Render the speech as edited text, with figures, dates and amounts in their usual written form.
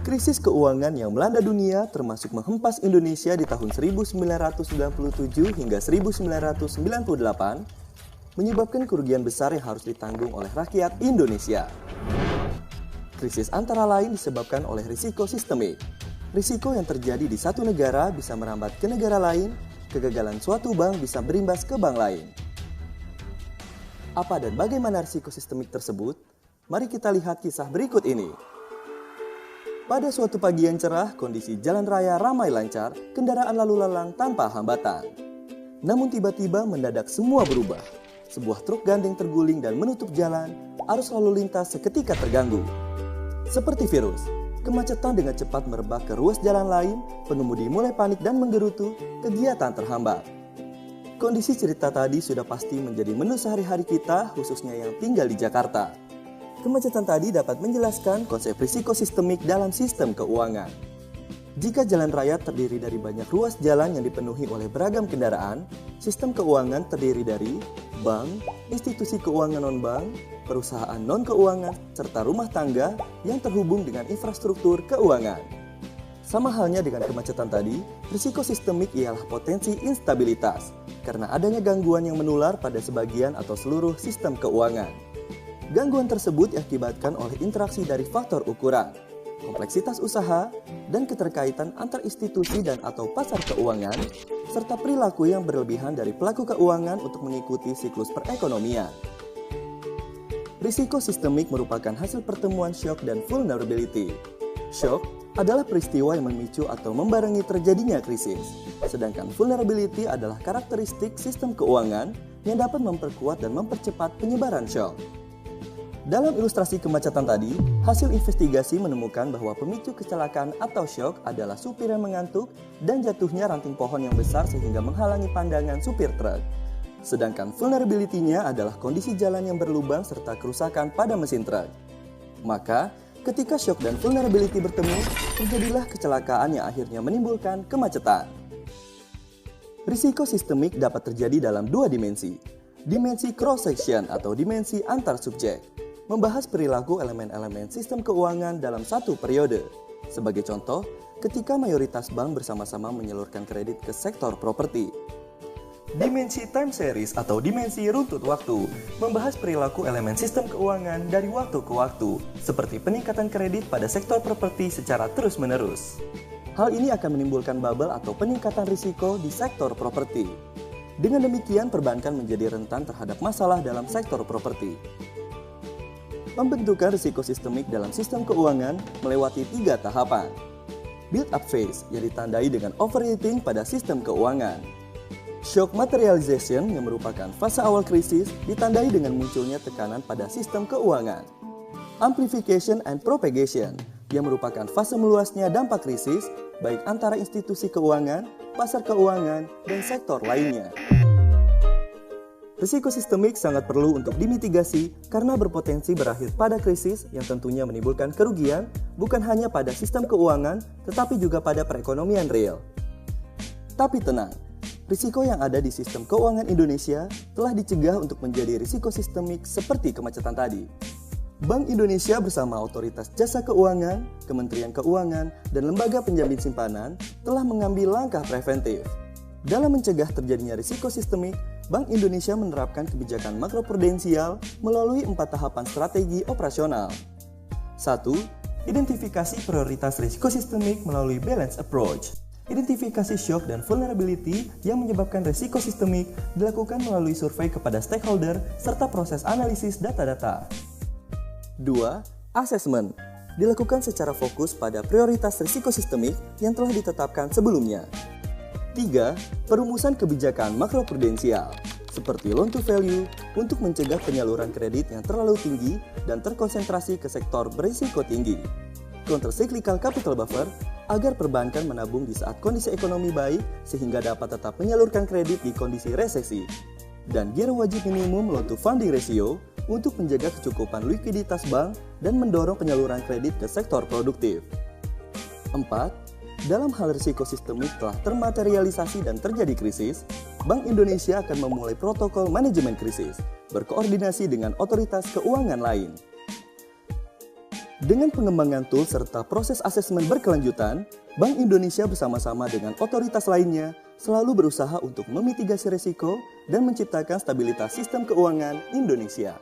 Krisis keuangan yang melanda dunia termasuk menghempas Indonesia di tahun 1997 hingga 1998 menyebabkan kerugian besar yang harus ditanggung oleh rakyat Indonesia. Krisis antara lain disebabkan oleh risiko sistemik. Risiko yang terjadi di satu negara bisa merambat ke negara lain, kegagalan suatu bank bisa berimbas ke bank lain. Apa dan bagaimana risiko sistemik tersebut? Mari kita lihat kisah berikut ini. Pada suatu pagi yang cerah, kondisi jalan raya ramai lancar, kendaraan lalu lalang tanpa hambatan. Namun tiba-tiba mendadak semua berubah. Sebuah truk gandeng terguling dan menutup jalan, arus lalu lintas seketika terganggu. Seperti virus, kemacetan dengan cepat merebak ke ruas jalan lain, pengemudi mulai panik dan menggerutu, kegiatan terhambat. Kondisi cerita tadi sudah pasti menjadi menu sehari-hari kita, khususnya yang tinggal di Jakarta. Kemacetan tadi dapat menjelaskan konsep risiko sistemik dalam sistem keuangan. Jika jalan raya terdiri dari banyak ruas jalan yang dipenuhi oleh beragam kendaraan, sistem keuangan terdiri dari bank, institusi keuangan non-bank, perusahaan non-keuangan, serta rumah tangga yang terhubung dengan infrastruktur keuangan. Sama halnya dengan kemacetan tadi, risiko sistemik ialah potensi instabilitas, karena adanya gangguan yang menular pada sebagian atau seluruh sistem keuangan. Gangguan tersebut diakibatkan oleh interaksi dari faktor ukuran, kompleksitas usaha, dan keterkaitan antar institusi dan atau pasar keuangan, serta perilaku yang berlebihan dari pelaku keuangan untuk mengikuti siklus perekonomian. Risiko sistemik merupakan hasil pertemuan shock dan vulnerability. Shock adalah peristiwa yang memicu atau membarengi terjadinya krisis, sedangkan vulnerability adalah karakteristik sistem keuangan yang dapat memperkuat dan mempercepat penyebaran shock. Dalam ilustrasi kemacetan tadi, hasil investigasi menemukan bahwa pemicu kecelakaan atau syok adalah supir yang mengantuk dan jatuhnya ranting pohon yang besar sehingga menghalangi pandangan supir truk. Sedangkan vulnerability-nya adalah kondisi jalan yang berlubang serta kerusakan pada mesin truk. Maka, ketika syok dan vulnerability bertemu, terjadilah kecelakaan yang akhirnya menimbulkan kemacetan. Risiko sistemik dapat terjadi dalam dua dimensi. Dimensi cross-section atau dimensi antar subjek. Membahas perilaku elemen-elemen sistem keuangan dalam satu periode. Sebagai contoh, ketika mayoritas bank bersama-sama menyalurkan kredit ke sektor properti. Dimensi time series atau dimensi runtut waktu membahas perilaku elemen sistem keuangan dari waktu ke waktu, seperti peningkatan kredit pada sektor properti secara terus-menerus. Hal ini akan menimbulkan bubble atau peningkatan risiko di sektor properti. Dengan demikian, perbankan menjadi rentan terhadap masalah dalam sektor properti. Pembentukan risiko sistemik dalam sistem keuangan melewati 3 tahapan. Build up phase yang ditandai dengan overheating pada sistem keuangan. Shock materialization yang merupakan fase awal krisis ditandai dengan munculnya tekanan pada sistem keuangan. Amplification and propagation yang merupakan fase meluasnya dampak krisis baik antara institusi keuangan, pasar keuangan, dan sektor lainnya. Risiko sistemik sangat perlu untuk dimitigasi karena berpotensi berakhir pada krisis yang tentunya menimbulkan kerugian bukan hanya pada sistem keuangan tetapi juga pada perekonomian real. Tapi tenang, risiko yang ada di sistem keuangan Indonesia telah dicegah untuk menjadi risiko sistemik seperti kemacetan tadi. Bank Indonesia bersama Otoritas Jasa Keuangan, Kementerian Keuangan, dan Lembaga Penjamin Simpanan telah mengambil langkah preventif. Dalam mencegah terjadinya risiko sistemik, Bank Indonesia menerapkan kebijakan makroprudensial melalui 4 tahapan strategi operasional. 1. Identifikasi prioritas risiko sistemik melalui balance approach. Identifikasi shock dan vulnerability yang menyebabkan risiko sistemik dilakukan melalui survei kepada stakeholder serta proses analisis data-data. 2. Assessment. Dilakukan secara fokus pada prioritas risiko sistemik yang telah ditetapkan sebelumnya. 3. Perumusan kebijakan makroprudensial, seperti loan to value untuk mencegah penyaluran kredit yang terlalu tinggi dan terkonsentrasi ke sektor berisiko tinggi. Countercyclical capital buffer, agar perbankan menabung di saat kondisi ekonomi baik sehingga dapat tetap menyalurkan kredit di kondisi resesi. Dan giro wajib minimum loan to funding ratio untuk menjaga kecukupan likuiditas bank dan mendorong penyaluran kredit ke sektor produktif. 4. Dalam hal risiko sistemik telah termaterialisasi dan terjadi krisis, Bank Indonesia akan memulai protokol manajemen krisis, berkoordinasi dengan otoritas keuangan lain. Dengan pengembangan tool serta proses asesmen berkelanjutan, Bank Indonesia bersama-sama dengan otoritas lainnya selalu berusaha untuk memitigasi risiko dan menciptakan stabilitas sistem keuangan Indonesia.